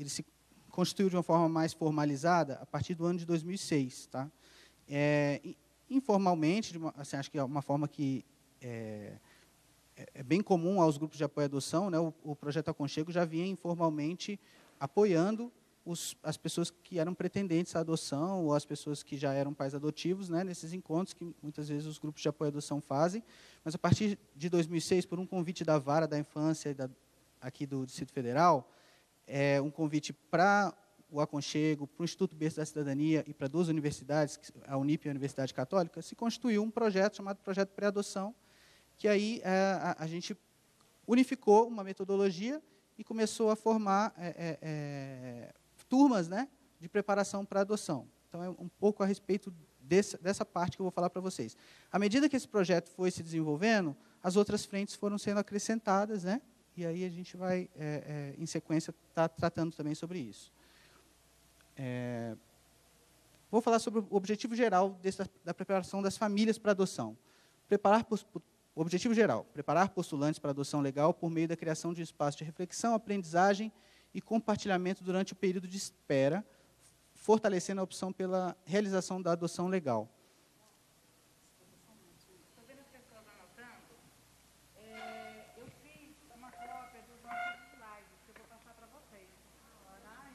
ele se constituiu de uma forma mais formalizada a partir do ano de 2006. Tá? Informalmente, assim, acho que é uma forma que é bem comum aos grupos de apoio à adoção, né? O Projeto Aconchego já vinha informalmente apoiando as pessoas que eram pretendentes à adoção ou as pessoas que já eram pais adotivos, né, nesses encontros que muitas vezes os grupos de apoio à adoção fazem. Mas, a partir de 2006, por um convite da Vara da Infância aqui do Distrito Federal, um convite para o Aconchego, para o Instituto Berço da Cidadania e para 2 universidades, a Unip e a Universidade Católica, se constituiu um projeto chamado Projeto Pré-Adoção, que aí a gente unificou uma metodologia e começou a formar turmas, né, de preparação para adoção. Então, é um pouco a respeito dessa parte que eu vou falar para vocês. À medida que esse projeto foi se desenvolvendo, as outras frentes foram sendo acrescentadas, né, e aí a gente vai, em sequência, estar tratando também sobre isso. Vou falar sobre o objetivo geral da preparação das famílias para adoção. O objetivo geral, preparar postulantes para adoção legal por meio da criação de um espaço de reflexão, aprendizagem e compartilhamento durante o período de espera, fortalecendo a opção pela realização da adoção legal. Estou vendo as pessoas anotando. Eu fiz uma cópia dos nossos slides, que eu vou passar para vocês.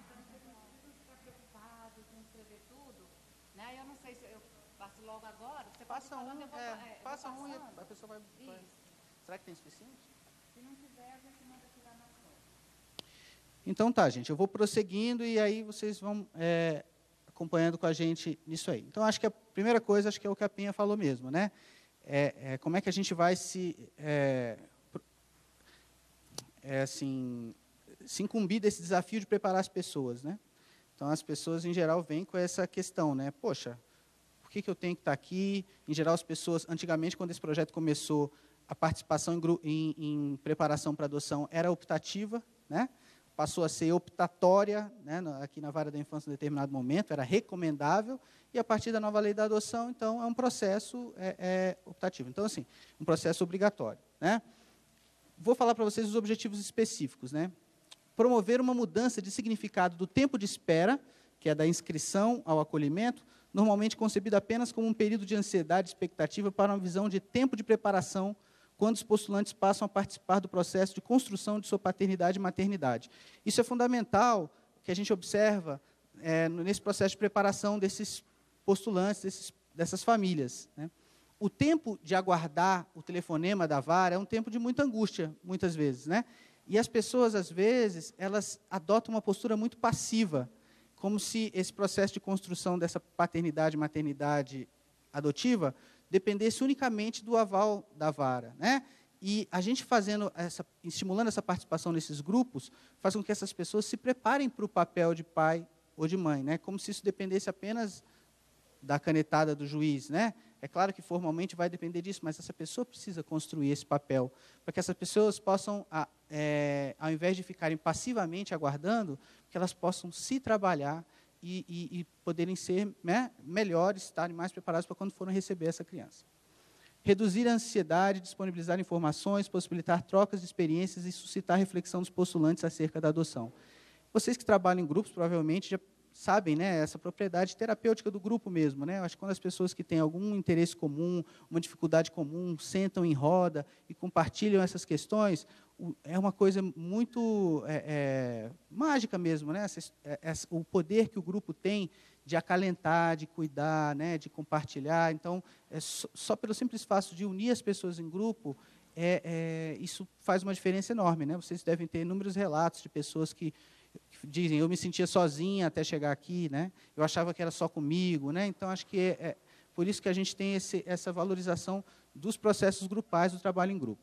Então, vocês não precisam ficar preocupados em escrever tudo. Né? Eu não sei se eu passo logo agora. Você passa falando, passa um e a pessoa vai... Será que tem suficiente? Se não tiver, a gente manda tirar na foto. Então, tá, gente, eu vou prosseguindo e aí vocês vão acompanhando com a gente nisso aí. Então, acho que a primeira coisa, acho que é o que a Pinha falou mesmo, né? Como é que a gente vai se incumbir desse desafio de preparar as pessoas, né? Então, as pessoas, em geral, vêm com essa questão, né? Poxa, por que eu tenho que estar aqui? Em geral, as pessoas, antigamente, quando esse projeto começou, a participação em preparação para adoção era optativa, né? Passou a ser optatória, né, aqui na Vara da Infância em determinado momento, era recomendável, e a partir da nova lei da adoção, então, é um processo optativo. Então, assim, um processo obrigatório, né? Vou falar para vocês os objetivos específicos, né? Promover uma mudança de significado do tempo de espera, que é da inscrição ao acolhimento, normalmente concebido apenas como um período de ansiedade e expectativa para uma visão de tempo de preparação quando os postulantes passam a participar do processo de construção de sua paternidade e maternidade. Isso é fundamental, que a gente observa nesse processo de preparação desses postulantes, dessas famílias, né? O tempo de aguardar o telefonema da vara é um tempo de muita angústia, muitas vezes, né? E as pessoas, às vezes, elas adotam uma postura muito passiva, como se esse processo de construção dessa paternidade e maternidade adotiva dependesse unicamente do aval da vara, né? E a gente estimulando essa participação nesses grupos, faz com que essas pessoas se preparem para o papel de pai ou de mãe, né? Como se isso dependesse apenas da canetada do juiz, né? É claro que formalmente vai depender disso, mas essa pessoa precisa construir esse papel, para que essas pessoas possam, ao invés de ficarem passivamente aguardando, que elas possam se trabalhar e poderem ser, né, melhores, estarem mais preparados para quando forem receber essa criança. Reduzir a ansiedade, disponibilizar informações, possibilitar trocas de experiências e suscitar reflexão dos postulantes acerca da adoção. Vocês que trabalham em grupos, provavelmente, já sabem, né, essa propriedade terapêutica do grupo mesmo, né? Eu acho que quando as pessoas que têm algum interesse comum, uma dificuldade comum, sentam em roda e compartilham essas questões, é uma coisa muito mágica mesmo, né? O poder que o grupo tem de acalentar, de cuidar, né, de compartilhar. Então, só pelo simples fato de unir as pessoas em grupo, isso faz uma diferença enorme, né? Vocês devem ter inúmeros relatos de pessoas que dizem, eu me sentia sozinha até chegar aqui, né? Eu achava que era só comigo, né? Então, acho que é por isso que a gente tem essa valorização dos processos grupais do trabalho em grupo.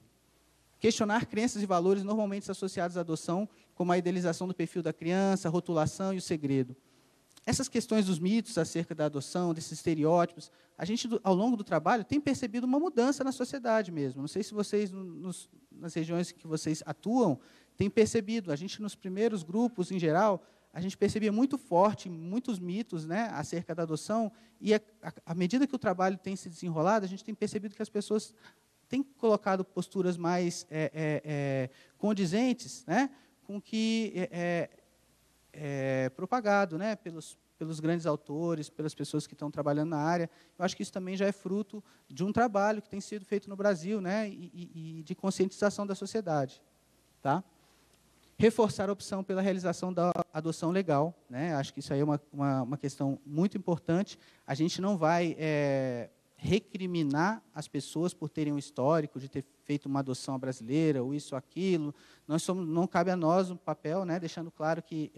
Questionar crenças e valores normalmente associados à adoção, como a idealização do perfil da criança, a rotulação e o segredo. Essas questões dos mitos acerca da adoção, desses estereótipos, a gente, ao longo do trabalho, tem percebido uma mudança na sociedade mesmo. Não sei se vocês, nas regiões que vocês atuam, têm percebido. A gente, nos primeiros grupos, em geral, a gente percebia muito forte, muitos mitos, né, acerca da adoção, e à medida que o trabalho tem se desenrolado, a gente tem percebido que as pessoas têm colocado posturas mais condizentes, né, com que propagado, né, pelos grandes autores, pelas pessoas que estão trabalhando na área. Eu acho que isso também já é fruto de um trabalho que tem sido feito no Brasil, né, e de conscientização da sociedade. Tá? Reforçar a opção pela realização da adoção legal. Né? Acho que isso aí é uma questão muito importante. A gente não vai recriminar as pessoas por terem um histórico de ter feito uma adoção brasileira, ou isso, aquilo. Não cabe a nós um papel, né, deixando claro que,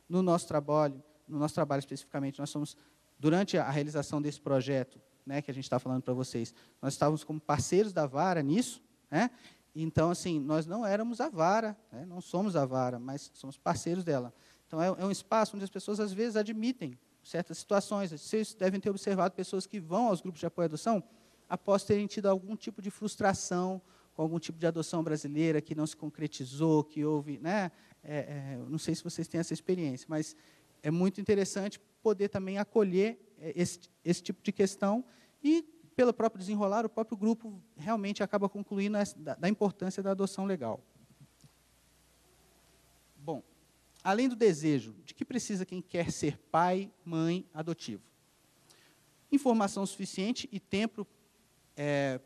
no nosso trabalho especificamente, nós somos, durante a realização desse projeto, né, que a gente está falando para vocês, nós estávamos como parceiros da Vara nisso, né? Então, assim, nós não éramos a Vara, né, não somos a Vara, mas somos parceiros dela. Então, é um espaço onde as pessoas, às vezes, admitem certas situações. Vocês devem ter observado pessoas que vão aos grupos de apoio à adoção após terem tido algum tipo de frustração com algum tipo de adoção brasileira que não se concretizou, que houve, né? Não sei se vocês têm essa experiência, mas é muito interessante poder também acolher esse tipo de questão e, pelo próprio desenrolar, o próprio grupo realmente acaba concluindo da importância da adoção legal. Bom, além do desejo, de que precisa quem quer ser pai, mãe, adotivo? Informação suficiente e tempo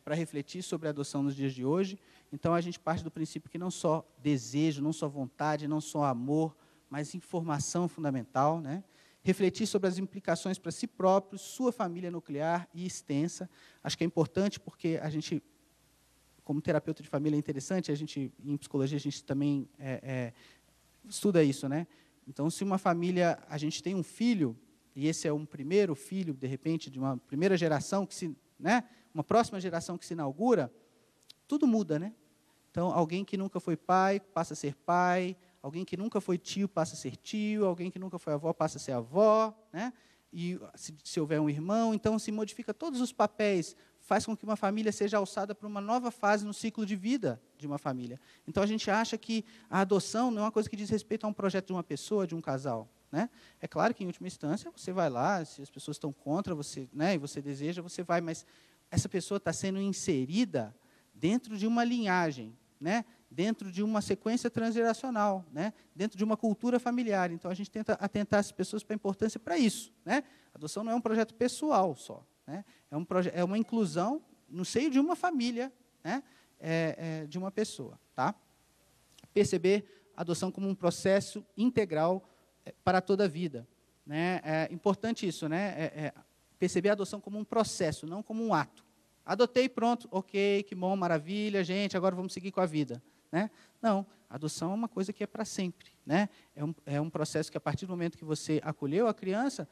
para refletir sobre a adoção nos dias de hoje. Então, a gente parte do princípio que não só desejo, não só vontade, não só amor, mas informação fundamental, né? Refletir sobre as implicações para si próprio, sua família nuclear e extensa. Acho que é importante porque a gente, como terapeuta de família, é interessante, em psicologia, a gente também estuda isso, né? Então, se uma família, a gente tem um filho, e esse é um primeiro filho, de repente, de uma primeira geração, né? Uma próxima geração que se inaugura, tudo muda, né? Então, alguém que nunca foi pai, passa a ser pai. Alguém que nunca foi tio passa a ser tio, alguém que nunca foi avó passa a ser avó, né? E se houver um irmão, então se modifica todos os papéis, faz com que uma família seja alçada para uma nova fase no ciclo de vida de uma família. Então a gente acha que a adoção não é uma coisa que diz respeito a um projeto de uma pessoa, de um casal, né? É claro que em última instância você vai lá, se as pessoas estão contra você, né, e você deseja, você vai, mas essa pessoa está sendo inserida dentro de uma linhagem, né? Dentro de uma sequência transgeracional, né? Dentro de uma cultura familiar. Então, a gente tenta atentar as pessoas para a importância para isso. Né? A adoção não é um projeto pessoal só. Né? É uma inclusão no seio de uma família, né? De uma pessoa. Tá? Perceber a adoção como um processo integral para toda a vida. Né? É importante isso, né? Perceber a adoção como um processo, não como um ato. Adotei, pronto, ok, que bom, maravilha, gente, agora vamos seguir com a vida. Né? Não, a adoção é uma coisa que é para sempre. Né? É um processo que, a partir do momento que você acolheu a criança,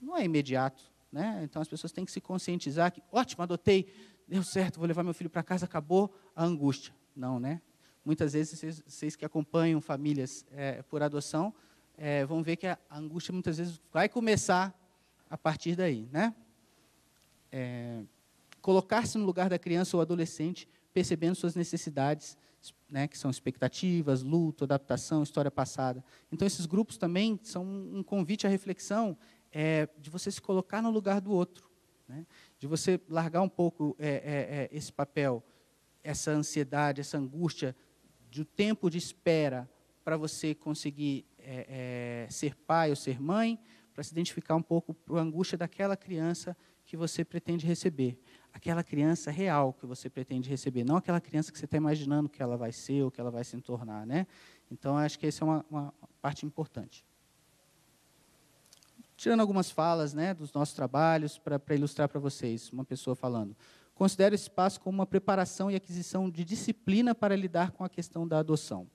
não é imediato. Né? Então, as pessoas têm que se conscientizar que, ótimo, adotei, deu certo, vou levar meu filho para casa, acabou a angústia. Não, né? Muitas vezes, vocês que acompanham famílias por adoção, vão ver que a angústia, muitas vezes, vai começar a partir daí. Né? Colocar-se no lugar da criança ou adolescente, percebendo suas necessidades, né, que são expectativas, luto, adaptação, história passada. Então, esses grupos também são um convite à reflexão de você se colocar no lugar do outro, né, de você largar um pouco esse papel, essa ansiedade, essa angústia do tempo de espera para você conseguir ser pai ou ser mãe, para se identificar um pouco com a angústia daquela criança que você pretende receber. Aquela criança real que você pretende receber, não aquela criança que você está imaginando que ela vai ser ou que ela vai se tornar. Né? Então, acho que essa é uma parte importante. Tirando algumas falas, né, dos nossos trabalhos, para ilustrar para vocês, uma pessoa falando. Considero esse espaço como uma preparação e aquisição de disciplina para lidar com a questão da adoção.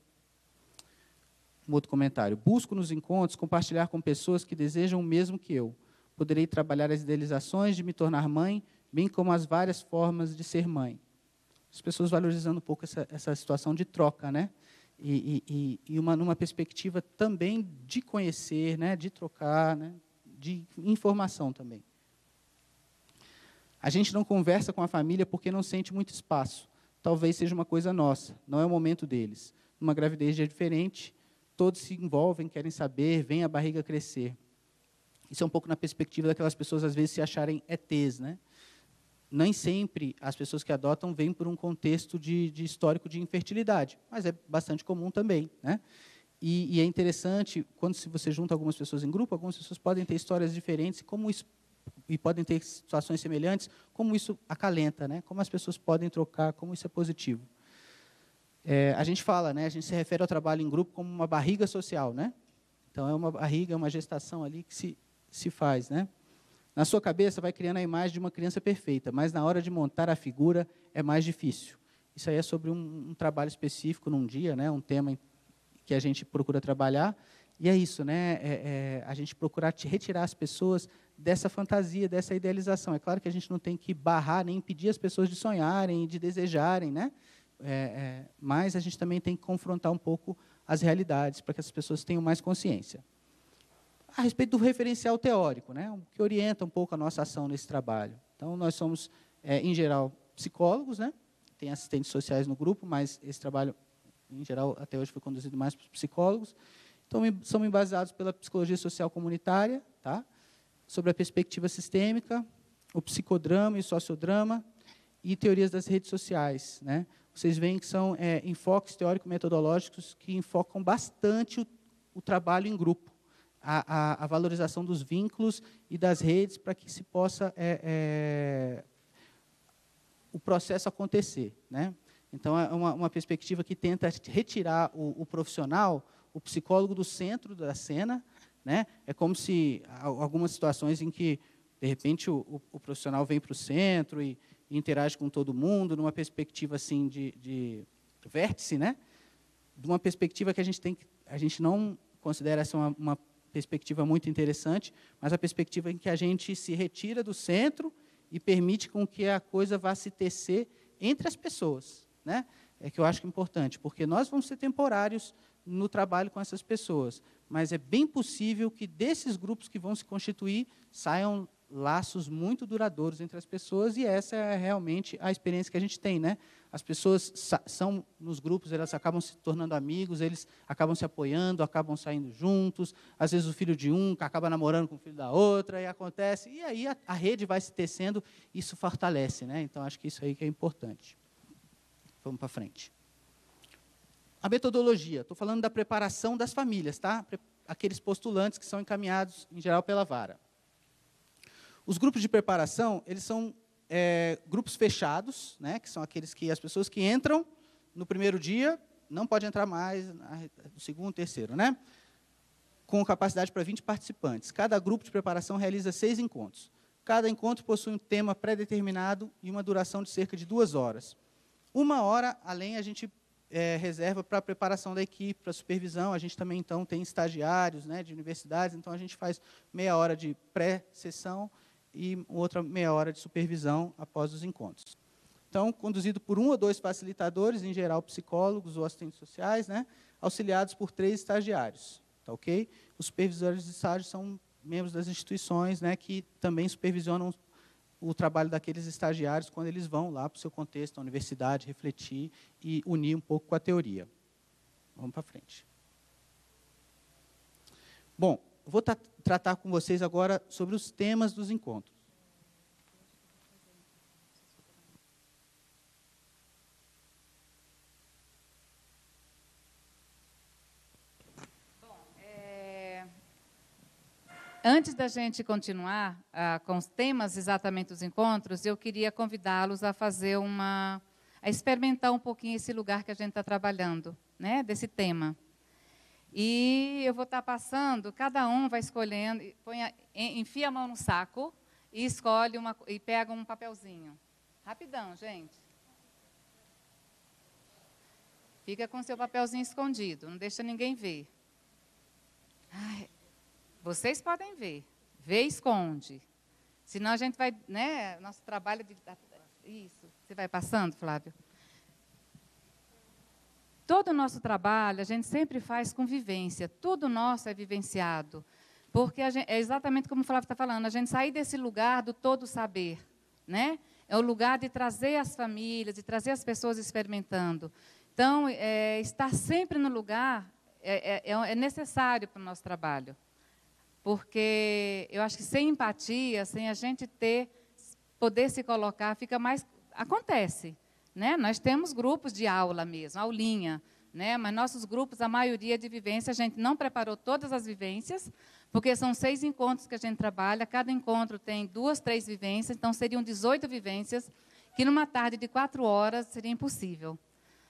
Um outro comentário. Busco nos encontros compartilhar com pessoas que desejam o mesmo que eu. Poderei trabalhar as idealizações de me tornar mãe, bem como as várias formas de ser mãe. As pessoas valorizando um pouco essa situação de troca, né? E numa perspectiva também de conhecer, né? De trocar, né? De informação também. A gente não conversa com a família porque não sente muito espaço. Talvez seja uma coisa nossa, não é o momento deles. Numa gravidez é diferente, todos se envolvem, querem saber, veem a barriga crescer. Isso é um pouco na perspectiva daquelas pessoas, às vezes, se acharem ETs, né? Nem sempre as pessoas que adotam vêm por um contexto de histórico de infertilidade, mas é bastante comum também. Né? E é interessante, quando você junta algumas pessoas em grupo, algumas pessoas podem ter histórias diferentes, e podem ter situações semelhantes, como isso acalenta, né? Como as pessoas podem trocar, como isso é positivo. A gente fala, né? A gente se refere ao trabalho em grupo como uma barriga social, né? Então, é uma barriga, uma gestação ali que se faz, né? Na sua cabeça, vai criando a imagem de uma criança perfeita, mas na hora de montar a figura é mais difícil. Isso aí é sobre um trabalho específico num dia, né? Um tema que a gente procura trabalhar. E é isso, né? A gente procurar retirar as pessoas dessa fantasia, dessa idealização. É claro que a gente não tem que barrar nem impedir as pessoas de sonharem, de desejarem, né? Mas a gente também tem que confrontar um pouco as realidades para que as pessoas tenham mais consciência. A respeito do referencial teórico, né? O que orienta um pouco a nossa ação nesse trabalho. Então, nós somos, em geral, psicólogos, né? Tem assistentes sociais no grupo, mas esse trabalho, em geral, até hoje foi conduzido mais por psicólogos. Então, somos embasados pela psicologia social comunitária, tá? Sobre a perspectiva sistêmica, o psicodrama e o sociodrama, e teorias das redes sociais, né? Vocês veem que são enfoques teórico-metodológicos que enfocam bastante o trabalho em grupo, a valorização dos vínculos e das redes para que se possa o processo acontecer, né? Então, é uma perspectiva que tenta retirar o profissional, o psicólogo, do centro da cena, né? É como se algumas situações em que, de repente, o profissional vem para o centro e interage com todo mundo, numa perspectiva assim de vértice, né? De uma perspectiva que a gente não considera essa uma perspectiva muito interessante, mas a perspectiva em que a gente se retira do centro e permite com que a coisa vá se tecer entre as pessoas, né? É que eu acho que é importante, porque nós vamos ser temporários no trabalho com essas pessoas, mas é bem possível que desses grupos que vão se constituir saiam laços muito duradouros entre as pessoas, e essa é realmente a experiência que a gente tem, né? As pessoas são nos grupos, elas acabam se tornando amigos, eles acabam se apoiando, acabam saindo juntos, às vezes o filho de um acaba namorando com o filho da outra, e acontece, e aí a rede vai se tecendo, isso fortalece, né? Então, acho que isso aí que é importante. Vamos para frente. A metodologia, estou falando da preparação das famílias, tá? Aqueles postulantes que são encaminhados, em geral, pela vara. Os grupos de preparação, eles são grupos fechados, né, que são aqueles que as pessoas que entram no primeiro dia, não podem entrar mais no segundo, terceiro, né? Com capacidade para 20 participantes. Cada grupo de preparação realiza 6 encontros. Cada encontro possui um tema pré-determinado e uma duração de cerca de 2 horas. 1 hora, além, a gente reserva para a preparação da equipe, para a supervisão. A gente também, então, tem estagiários, né, de universidades, então a gente faz meia hora de pré-sessão e outra meia hora de supervisão após os encontros. Então, conduzido por 1 ou 2 facilitadores, em geral psicólogos ou assistentes sociais, né, auxiliados por 3 estagiários. Tá, ok? Os supervisores de estágio são membros das instituições, né, que também supervisionam o trabalho daqueles estagiários quando eles vão lá para o seu contexto, na universidade, refletir e unir um pouco com a teoria. Vamos para frente. Bom, vou tratar com vocês agora sobre os temas dos encontros. Antes da gente continuar com os temas exatamente dos encontros, eu queria convidá-los a fazer a experimentar um pouquinho esse lugar que a gente está trabalhando, né, desse tema. E eu vou estar passando, cada um vai escolhendo, enfia a mão no saco e escolhe e pega um papelzinho. Rapidão, gente. Fica com seu papelzinho escondido, não deixa ninguém ver. Ai, vocês podem ver. Vê e esconde. Senão a gente vai, né, nosso trabalho de... Isso. Você vai passando, Flávio? Todo o nosso trabalho, a gente sempre faz com vivência. Tudo nosso é vivenciado. Porque é exatamente como o Flávio está falando, a gente sair desse lugar do todo saber, né? É o lugar de trazer as famílias, de trazer as pessoas experimentando. Então, estar sempre no lugar é necessário para o nosso trabalho. Porque eu acho que sem empatia, sem a gente poder se colocar, fica mais... Acontece. Né? Nós temos grupos de aula mesmo, aulinha, né? Mas nossos grupos, a maioria é de vivência, a gente não preparou todas as vivências, porque são 6 encontros que a gente trabalha, cada encontro tem 2, 3 vivências, então seriam 18 vivências, que numa tarde de 4 horas seria impossível.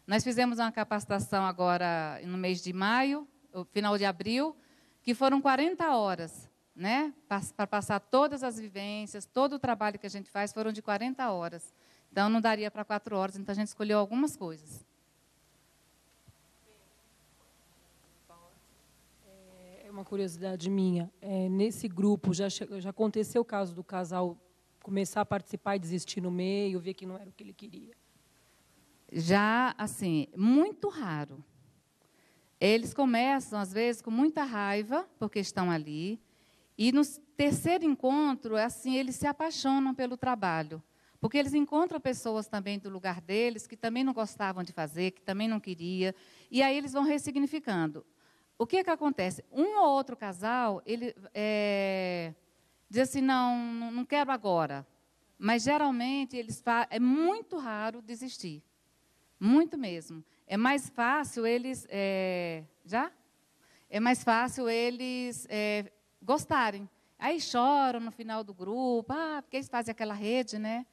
Nós fizemos uma capacitação agora no mês de maio, final de abril, que foram 40 horas, né? Para passar todas as vivências, todo o trabalho que a gente faz foram de 40 horas. Então, não daria para 4 horas, então a gente escolheu algumas coisas. É uma curiosidade minha. Nesse grupo, já aconteceu o caso do casal começar a participar e desistir no meio, ver que não era o que ele queria? Já, assim, muito raro. Eles começam, às vezes, com muita raiva, porque estão ali, e no terceiro encontro, assim, eles se apaixonam pelo trabalho, porque eles encontram pessoas também do lugar deles, que também não gostavam de fazer, que também não queria, e aí eles vão ressignificando. O que acontece? Um ou outro casal, ele diz assim, não quero agora, mas, geralmente, é muito raro desistir. Muito mesmo. É mais fácil eles gostarem. Aí choram no final do grupo, porque eles fazem aquela rede, né?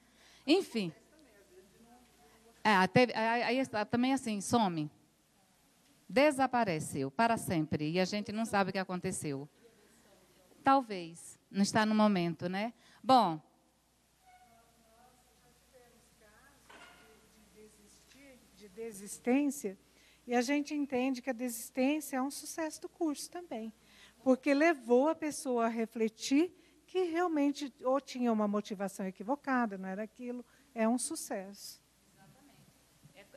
Enfim. Aí também assim, some. Desapareceu para sempre. E a gente não sabe o que aconteceu. Talvez. Não está no momento, né? Bom. Desistência, e a gente entende que a desistência é um sucesso do curso também, porque levou a pessoa a refletir que realmente ou tinha uma motivação equivocada, não era aquilo, é um sucesso. Exatamente.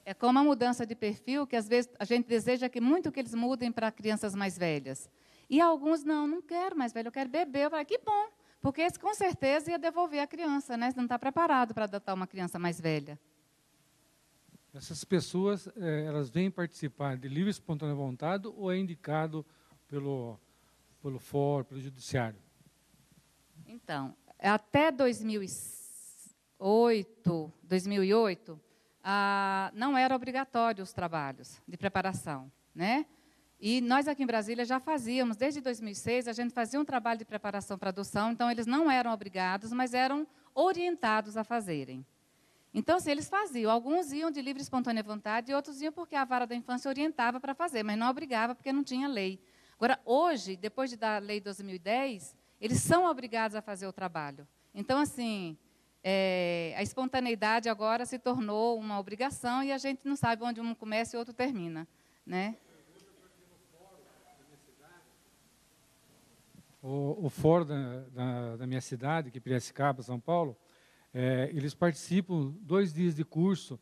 É como a mudança de perfil, que às vezes a gente deseja que muito que eles mudem para crianças mais velhas. E alguns, não quero mais velho, eu quero bebê. Eu falei, que bom, porque esse com certeza ia devolver a criança, né? Você não está preparado para adotar uma criança mais velha. Essas pessoas, elas vêm participar de livre e espontânea vontade ou é indicado pelo fórum, pelo judiciário? Então, até 2008, não era obrigatório os trabalhos de preparação, né? E nós aqui em Brasília já fazíamos, desde 2006, a gente fazia um trabalho de preparação para adoção, então eles não eram obrigados, mas eram orientados a fazerem. Então, assim, eles faziam. Alguns iam de livre e espontânea vontade e outros iam porque a vara da infância orientava para fazer, mas não obrigava porque não tinha lei. Agora, hoje, depois da lei de 2010, eles são obrigados a fazer o trabalho. Então, assim, a espontaneidade agora se tornou uma obrigação e a gente não sabe onde um começa e o outro termina, né? O fórum da minha cidade, que é Piracicaba, São Paulo, eles participam 2 dias de curso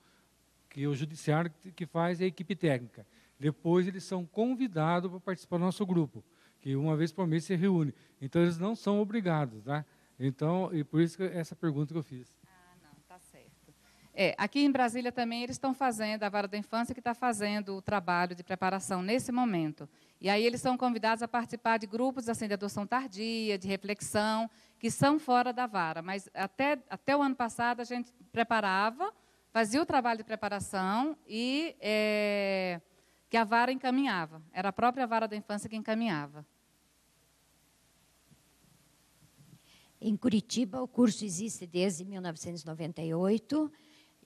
que o judiciário que faz é a equipe técnica. Depois eles são convidados para participar do nosso grupo, que uma vez por mês se reúne. Então eles não são obrigados, tá? Então, e por isso que essa pergunta que eu fiz. Não, tá certo. Aqui em Brasília também eles estão fazendo, a Vara da Infância que está fazendo o trabalho de preparação nesse momento. E aí eles são convidados a participar de grupos assim, de adoção tardia, de reflexão, que são fora da vara. Mas até o ano passado a gente preparava, fazia o trabalho de preparação e que a vara encaminhava. Era a própria Vara da Infância que encaminhava. Em Curitiba, o curso existe desde 1998.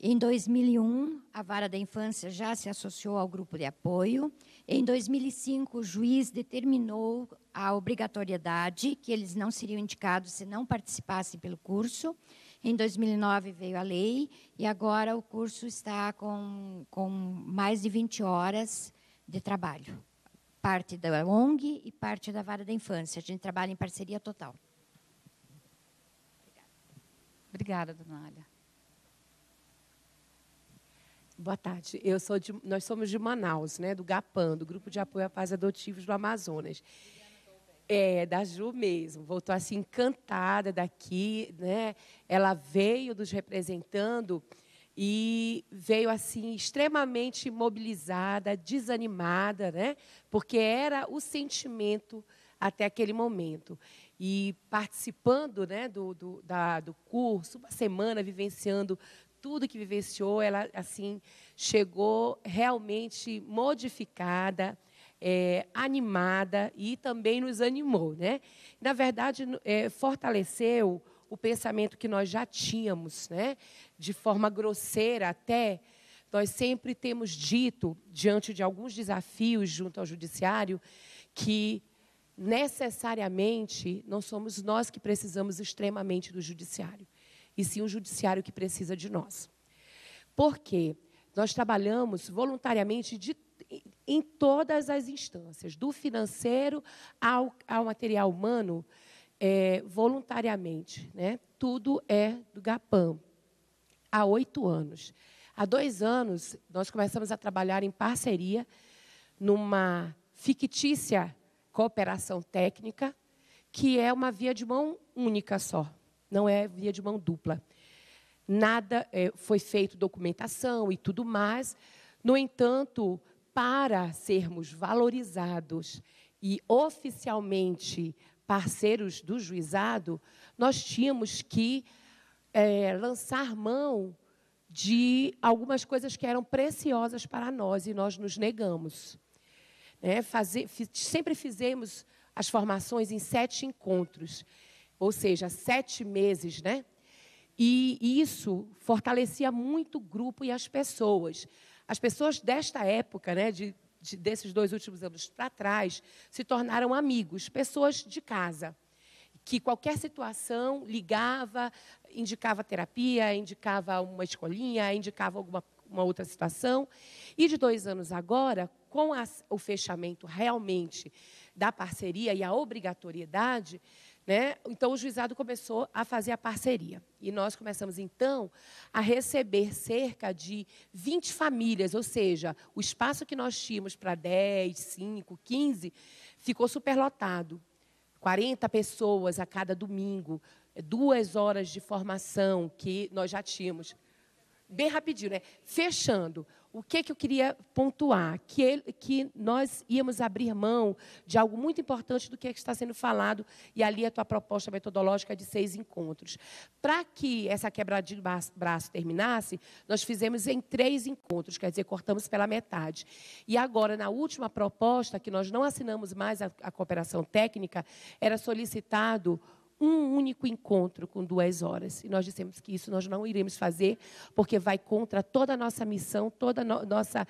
Em 2001, a Vara da Infância já se associou ao grupo de apoio. Em 2005, o juiz determinou a obrigatoriedade, que eles não seriam indicados se não participassem pelo curso. Em 2009 veio a lei e agora o curso está com mais de 20 horas de trabalho. Parte da ONG e parte da Vara da Infância. A gente trabalha em parceria total. Obrigada, dona Alia. Boa tarde. Nós somos de Manaus, né, do GAPAM, do Grupo de Apoio a Pais Adotivos do Amazonas. Da Ju mesmo. Voltou assim encantada daqui, né? Ela veio nos representando e veio assim extremamente mobilizada, desanimada, né? Porque era o sentimento até aquele momento. E participando, né, do curso, uma semana vivenciando tudo que vivenciou, ela assim chegou realmente modificada, animada e também nos animou, né? Na verdade, fortaleceu o pensamento que nós já tínhamos, né? De forma grosseira até. Nós sempre temos dito, diante de alguns desafios junto ao judiciário, que necessariamente não somos nós que precisamos extremamente do judiciário, e sim o judiciário que precisa de nós. Por quê? Nós trabalhamos voluntariamente em todas as instâncias, do financeiro ao material humano, voluntariamente, né? Tudo é do GAPAM, há 8 anos. Há 2 anos, nós começamos a trabalhar em parceria numa fictícia cooperação técnica, que é uma via de mão única só, não é via de mão dupla. Nada foi feito, documentação e tudo mais. No entanto, para sermos valorizados e oficialmente parceiros do juizado, nós tínhamos que lançar mão de algumas coisas que eram preciosas para nós, e nós nos negamos. Sempre fizemos as formações em 7 encontros, ou seja, 7 meses, né? E isso fortalecia muito o grupo e as pessoas. As pessoas desta época, né, desses 2 últimos anos para trás, se tornaram amigos, pessoas de casa, que qualquer situação ligava, indicava terapia, indicava uma escolinha, indicava uma outra situação. E de 2 anos agora, com o fechamento realmente da parceria e a obrigatoriedade, né, então o juizado começou a fazer a parceria. E nós começamos, então, a receber cerca de 20 famílias, ou seja, o espaço que nós tínhamos para 10, 5, 15, ficou superlotado. 40 pessoas a cada domingo, 2 horas de formação que nós já tínhamos. Bem rapidinho, né? Fechando, o que eu queria pontuar? Que nós íamos abrir mão de algo muito importante do que está sendo falado, e ali a tua proposta metodológica de 6 encontros. Para que essa quebradinha de braço terminasse, nós fizemos em 3 encontros, quer dizer, cortamos pela metade. E agora, na última proposta, que nós não assinamos mais a cooperação técnica, era solicitado um único encontro com 2 horas. E nós dissemos que isso nós não iremos fazer, porque vai contra toda a nossa missão, toda a nossa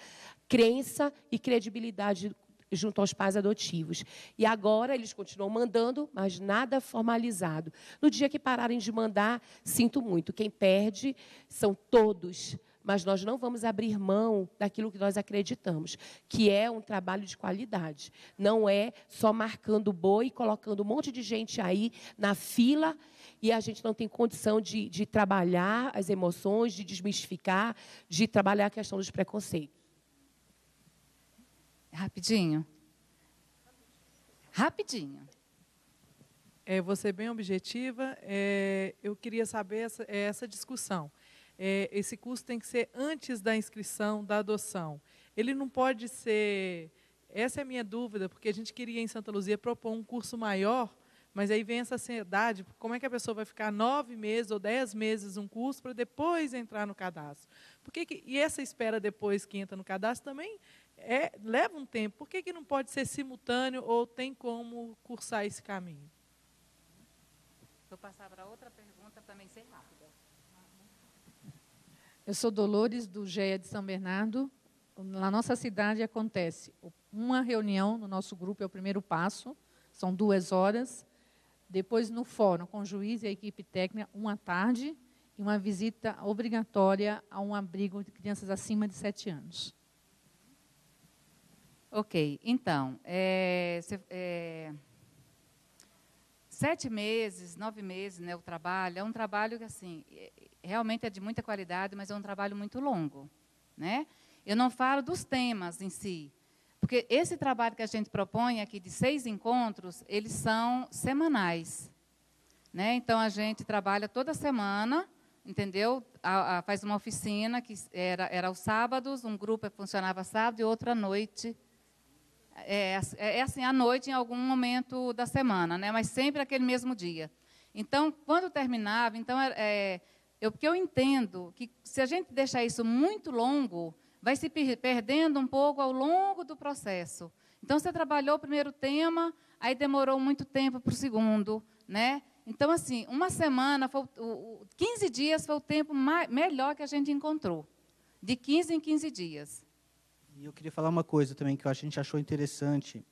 crença e credibilidade junto aos pais adotivos. E agora eles continuam mandando, mas nada formalizado. No dia que pararem de mandar, sinto muito, quem perde são todos. Mas nós não vamos abrir mão daquilo que nós acreditamos, que é um trabalho de qualidade. Não é só marcando boi e colocando um monte de gente aí na fila, e a gente não tem condição de trabalhar as emoções, de desmistificar, de trabalhar a questão dos preconceitos. Rapidinho. Rapidinho. Vou ser bem objetiva. Eu queria saber essa discussão. Esse curso tem que ser antes da inscrição, da adoção. Ele não pode ser... Essa é a minha dúvida, porque a gente queria, em Santa Luzia, propor um curso maior, mas aí vem essa ansiedade, como é que a pessoa vai ficar 9 meses ou 10 meses um curso para depois entrar no cadastro? E essa espera depois que entra no cadastro também leva um tempo. Por que não pode ser simultâneo ou tem como cursar esse caminho? Vou passar para outra pergunta, também ser rápida. Eu sou Dolores, do GEA de São Bernardo. Na nossa cidade acontece uma reunião no nosso grupo, é o primeiro passo, são 2 horas. Depois, no fórum, com o juiz e a equipe técnica, 1 tarde, e uma visita obrigatória a um abrigo de crianças acima de 7 anos. Ok, então, 7 meses, 9 meses, né, o trabalho, é um trabalho que, assim, realmente é de muita qualidade, mas é um trabalho muito longo, né? Eu não falo dos temas em si, porque esse trabalho que a gente propõe aqui de 6 encontros, eles são semanais, né? Então, a gente trabalha toda semana, entendeu? Faz uma oficina, que era aos sábados, um grupo funcionava sábado e outro à noite. Assim, à noite, em algum momento da semana, né? Mas sempre aquele mesmo dia. Então, quando terminava, então, Porque eu entendo que, se a gente deixar isso muito longo, vai se perdendo um pouco ao longo do processo. Então, você trabalhou o primeiro tema, aí demorou muito tempo para o segundo, né? Então, assim, uma semana, 15 dias foi o tempo melhor que a gente encontrou. De 15 em 15 dias. E eu queria falar uma coisa também que a gente achou interessante,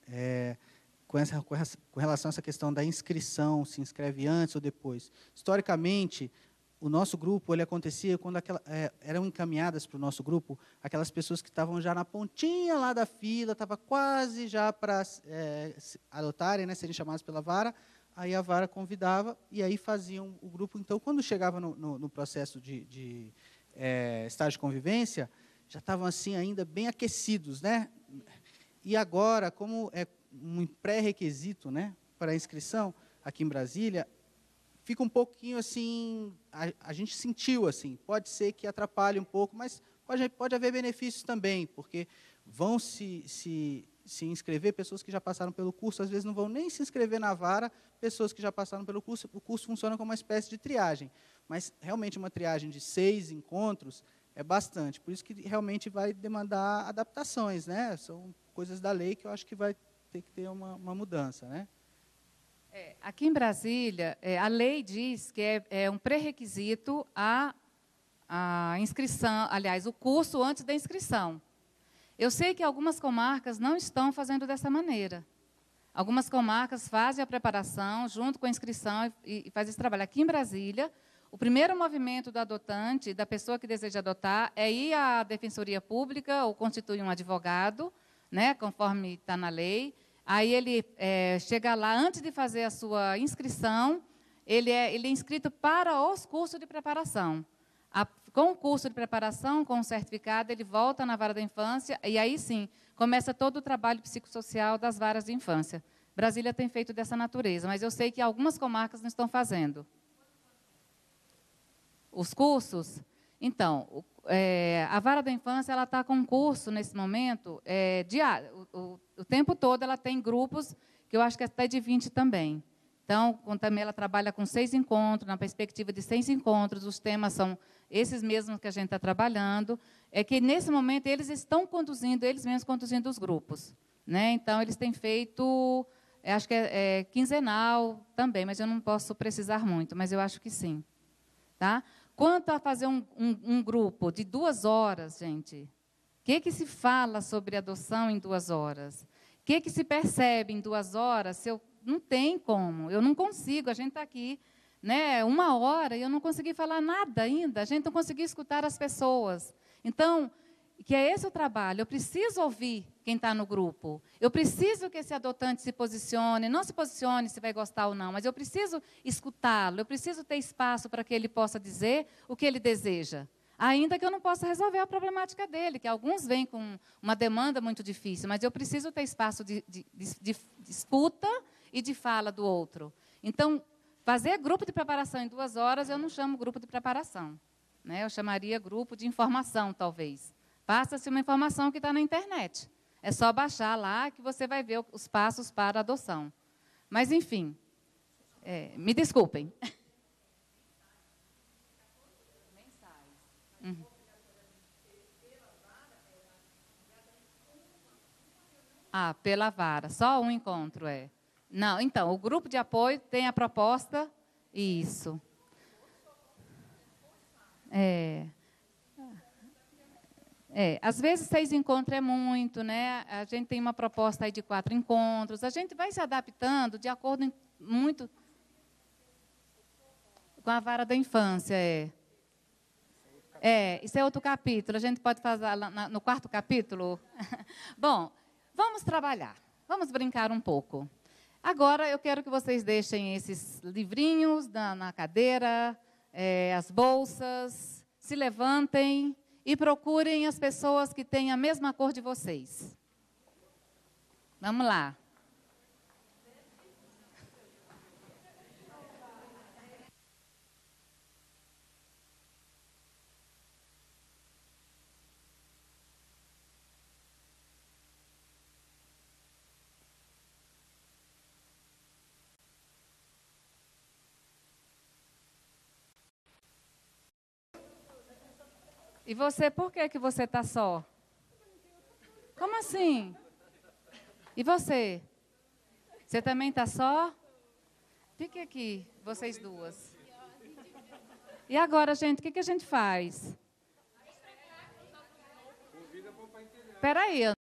com relação a essa questão da inscrição, se inscreve antes ou depois. Historicamente, o nosso grupo ele acontecia quando eram encaminhadas para o nosso grupo aquelas pessoas que estavam já na pontinha lá da fila, estava quase já para adotarem, né, serem chamadas pela vara, aí a vara convidava e aí faziam o grupo. Então, quando chegava no processo de estágio de convivência, já estavam assim ainda bem aquecidos, né? E agora, como é um pré-requisito, né, para a inscrição aqui em Brasília, fica um pouquinho assim, a gente sentiu assim, pode ser que atrapalhe um pouco, mas pode haver benefícios também, porque vão se inscrever pessoas que já passaram pelo curso, às vezes não vão nem se inscrever na vara, pessoas que já passaram pelo curso, o curso funciona como uma espécie de triagem, mas realmente uma triagem de 6 encontros é bastante, por isso que realmente vai demandar adaptações, né? São coisas da lei que eu acho que vai ter que ter uma mudança, né? Aqui em Brasília, a lei diz que é um pré-requisito a inscrição, aliás, o curso antes da inscrição. Eu sei que algumas comarcas não estão fazendo dessa maneira. Algumas comarcas fazem a preparação junto com a inscrição e fazem esse trabalho. Aqui em Brasília, o primeiro movimento do adotante, da pessoa que deseja adotar, é ir à Defensoria Pública ou constituir um advogado, né, conforme está na lei. Aí ele chega lá, antes de fazer a sua inscrição, ele é inscrito para os cursos de preparação. Com o curso de preparação, com o certificado, ele volta na vara da infância, e aí sim, começa todo o trabalho psicossocial das varas de infância. Brasília tem feito dessa natureza, mas eu sei que algumas comarcas não estão fazendo. Os cursos? Então, a vara da infância ela está com um curso, nesse momento, diário. O tempo todo ela tem grupos, que eu acho que até de 20 também. Então, também ela trabalha com 6 encontros, na perspectiva de 6 encontros, os temas são esses mesmos que a gente está trabalhando, é que, nesse momento, eles mesmos conduzindo os grupos. Né? Então, eles têm feito, acho que é quinzenal também, mas eu não posso precisar muito, mas eu acho que sim. Tá? Quanto a fazer um grupo de 2 horas, gente, o que se fala sobre adoção em 2 horas? O que se percebe em 2 horas? Não tem como, eu não consigo, a gente está aqui, né, 1 hora e eu não consegui falar nada ainda, a gente não conseguiu escutar as pessoas. Então, que é esse o trabalho, eu preciso ouvir quem está no grupo, eu preciso que esse adotante se posicione, não se posicione se vai gostar ou não, mas eu preciso escutá-lo, eu preciso ter espaço para que ele possa dizer o que ele deseja. Ainda que eu não possa resolver a problemática dele, que alguns vêm com uma demanda muito difícil, mas eu preciso ter espaço de escuta e de fala do outro. Então, fazer grupo de preparação em 2 horas, eu não chamo grupo de preparação. Né? Eu chamaria grupo de informação, talvez. Passa-se uma informação que está na internet. É só baixar lá que você vai ver os passos para a adoção. Mas, enfim, me desculpem. Uhum. Pela vara. Só um encontro, Não, então, o grupo de apoio tem a proposta, isso. Às vezes 6 encontros é muito, né? A gente tem uma proposta aí de 4 encontros, a gente vai se adaptando de acordo muito com a vara da infância, isso é outro capítulo, a gente pode fazer no 4º capítulo. Bom, vamos trabalhar, vamos brincar um pouco. Agora, eu quero que vocês deixem esses livrinhos na cadeira, as bolsas, se levantem e procurem as pessoas que têm a mesma cor de vocês. Vamos lá. E você, por que você está só? Como assim? E você? Você também está só? Fique aqui, vocês duas. E agora, gente, o que a gente faz? Espera aí.